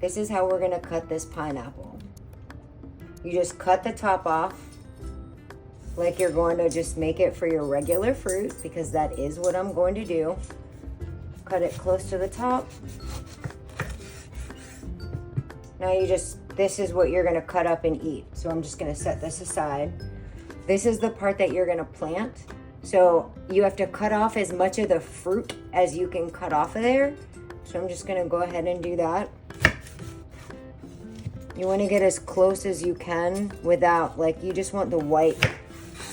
this is how we're gonna cut this pineapple. You just cut the top off like you're going to just make it for your regular fruit, because that is what I'm going to do. Cut it close to the top. Now this is what you're gonna cut up and eat. So I'm just gonna set this aside. This is the part that you're gonna plant. So you have to cut off as much of the fruit as you can cut off of there. So I'm just gonna go ahead and do that. You wanna get as close as you can without, like, you just want the white,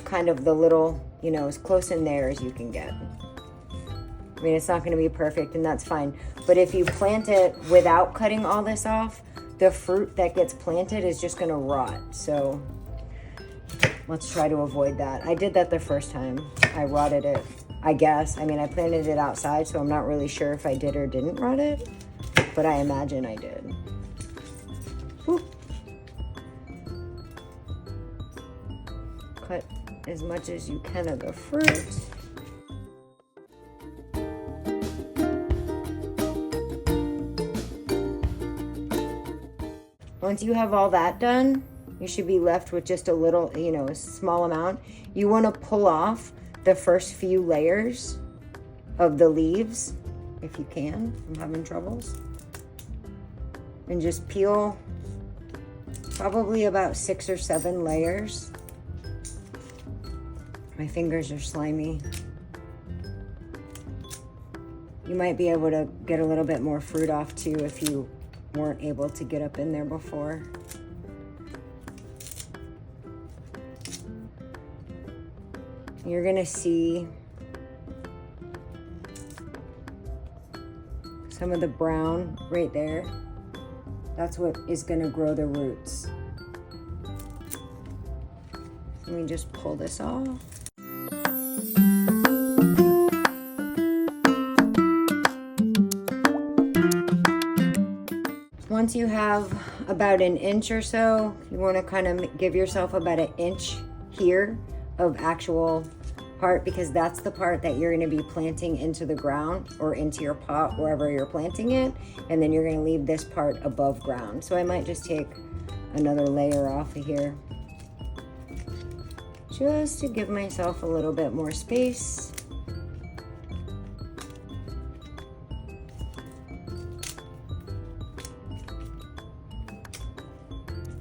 kind of the little, you know, as close in there as you can get. I mean, it's not gonna be perfect, and that's fine. But if you plant it without cutting all this off, the fruit that gets planted is just gonna rot. So let's try to avoid that. I did that the first time. I rotted it, I guess. I mean, I planted it outside, so I'm not really sure if I did or didn't rot it, but I imagine I did. Whew. Cut as much as you can of the fruit. Once you have all that done, you should be left with just a little, you know, a small amount. You want to pull off the first few layers of the leaves, if you can. I'm having troubles. And just peel probably about 6 or 7 layers. My fingers are slimy. You might be able to get a little bit more fruit off too if you weren't able to get up in there before. You're gonna see some of the brown right there. That's what is gonna grow the roots. Let me just pull this off. Once you have about an inch or so, you want to kind of give yourself about an inch here of actual part, because that's the part that you're going to be planting into the ground or into your pot, wherever you're planting it. And then you're going to leave this part above ground. So I might just take another layer off of here, just to give myself a little bit more space.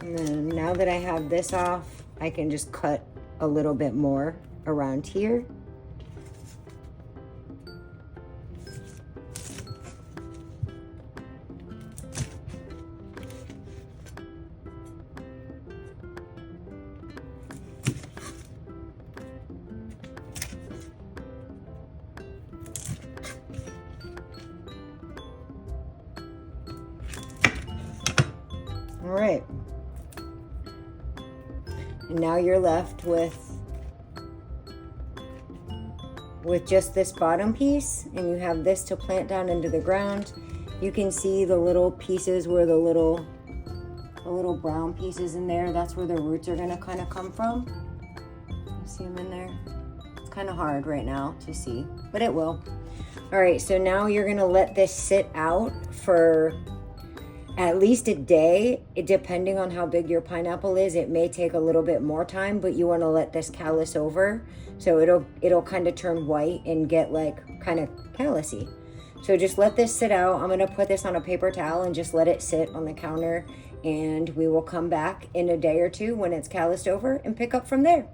And then now that I have this off, I can just cut a little bit more around here. All right. And now you're left with just this bottom piece, and you have this to plant down into the ground. You can see the little pieces where the little brown pieces in there, that's where the roots are gonna kind of come from. You see them in there? It's kind of hard right now to see, but it will. All right, so now you're gonna let this sit out for at least a day. Depending on how big your pineapple is, it may take a little bit more time, but you want to let this callus over, so it'll kind of turn white and get like kind of callousy. So just let this sit out. I'm going to put this on a paper towel and just let it sit on the counter, and we will come back in a day or two when it's calloused over and pick up from there.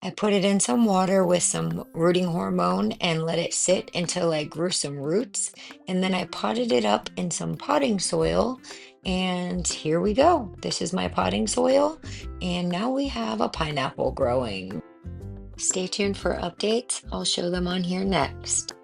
I put it in some water with some rooting hormone and let it sit until I grew some roots. And then I potted it up in some potting soil. And here we go. This is my potting soil. And now we have a pineapple growing. Stay tuned for updates. I'll show them on here next.